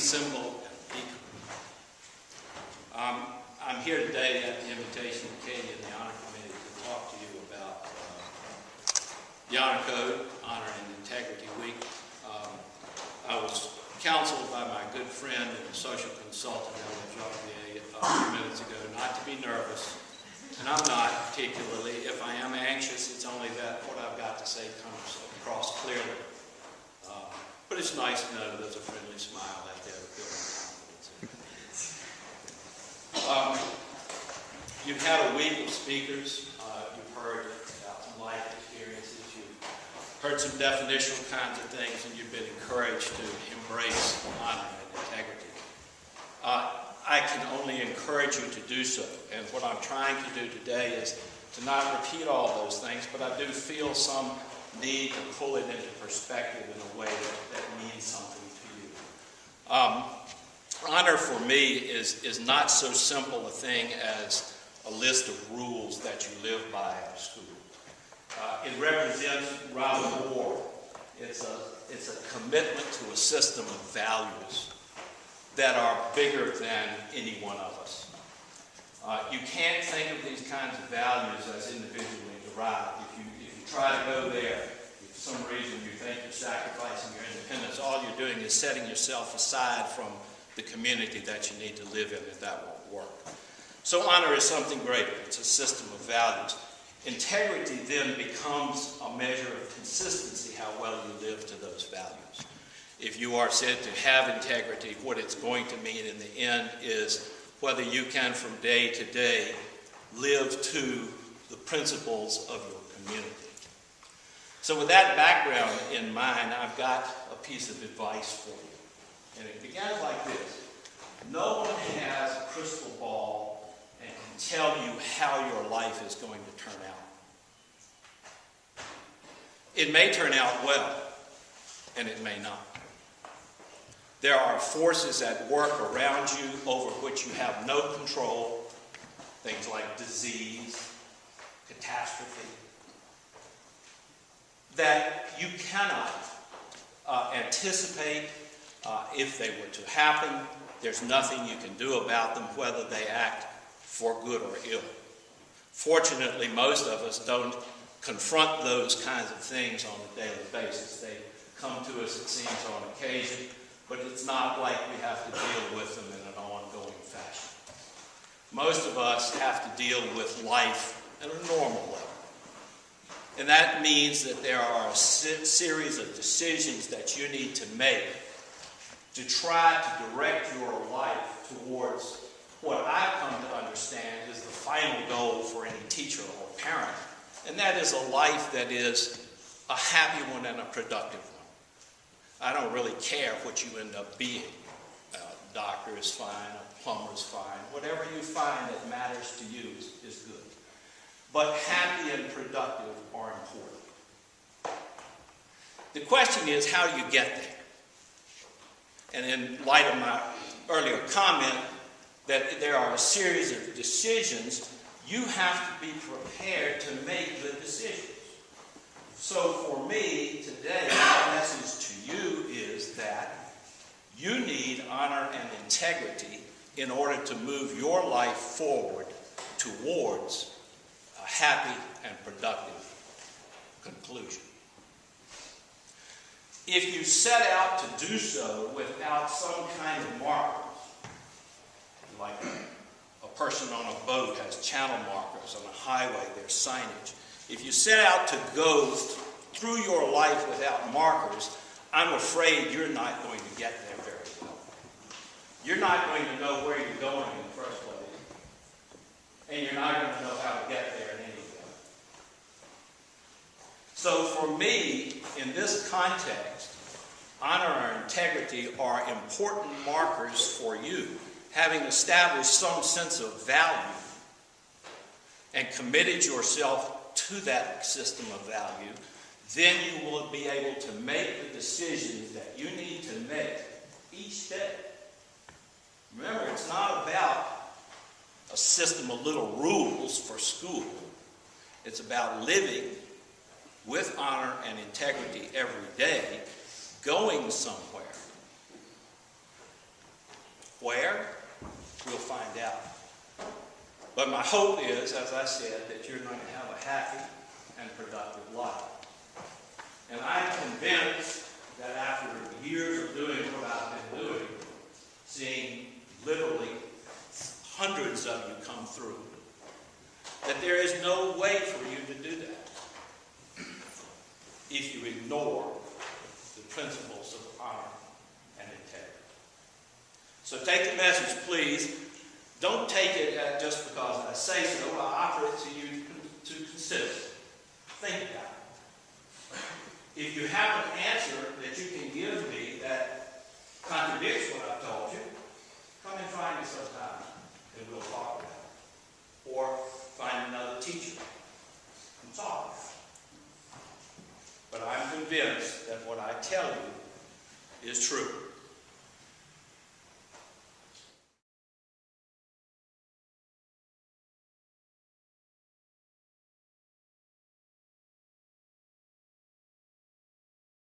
symbol and beacon. I'm here today at the invitation of Katie and the Honor Committee to talk to you about the Honor Code, Honor and Integrity Week. I was counseled by my good friend and social consultant, Ellen Jacquier, a few minutes ago not to be nervous, and I'm not particularly. If I am anxious, it's only that what I've got to say comes across clearly. But it's nice to know there's a friendly smile out there to build confidence. You've had a week of speakers. You've heard about some life experiences. You've heard some definitional kinds of things, and you've been encouraged to embrace honor and integrity. I can only encourage you to do so. And what I'm trying to do today is to not repeat all those things, but I do feel some need to pull it into perspective in a way that means something to you. Honor for me is not so simple a thing as a list of rules that you live by at school. It represents rather more. It's a commitment to a system of values that are bigger than any one of us. You can't think of these kinds of values as individually derived. If you try to go there, if for some reason you think you're sacrificing your independence, all you're doing is setting yourself aside from the community that you need to live in, and that won't work. So honor is something greater. It's a system of values. Integrity then becomes a measure of consistency, how well you live to those values. If you are said to have integrity, what it's going to mean in the end is whether you can from day to day live to the principles of your community. So with that background in mind, I've got a piece of advice for you. And it begins like this. No one has a crystal ball and can tell you how your life is going to turn out. It may turn out well, and it may not. There are forces at work around you over which you have no control, things like disease, catastrophe, that you cannot anticipate if they were to happen. There's nothing you can do about them, whether they act for good or ill. Fortunately, most of us don't confront those kinds of things on a daily basis. They come to us, it seems, on occasion, but it's not like we have to deal with them in an ongoing fashion. Most of us have to deal with life at a normal level. And that means that there are a series of decisions that you need to make to try to direct your life towards what I've come to understand is the final goal for any teacher or parent, and that is a life that is a happy one and a productive one. I don't really care what you end up being. A doctor is fine, a plumber is fine. Whatever you find that matters to you is good. But happy and productive are important. The question is, how do you get there? And in light of my earlier comment that there are a series of decisions, you have to be prepared to make the decisions. So for me today, my message to you is that you need honor and integrity in order to move your life forward towards a happy and productive conclusion. If you set out to do so without some kind of markers, like a person on a boat has channel markers, on a highway there's signage. If you set out to go through your life without markers, I'm afraid you're not going to get there very well. You're not going to know where you're going in the first place, and you're not going to know how to get there in any way. So for me, in this context, honor and integrity are important markers for you. Having established some sense of value and committed yourself to that system of value, then you will be able to make the decisions that you need to make each day. Remember, it's not about a system of little rules for school. It's about living with honor and integrity every day, going somewhere, Where? We'll find out. But my hope is, as I said, that you're going to have a happy and productive life. And I'm convinced that after years of doing what I've been doing, seeing literally hundreds of you come through, that there is no way for you to do that if you ignore the principles of honor and integrity. So take the message, please. Don't take it just because I say so. I offer it to you to consider. Think about it. If you have an answer that you can give me that contradicts what I've told you, come and find me sometime and we'll talk about it. Or find another teacher and talk. But I'm convinced that what I tell you is true.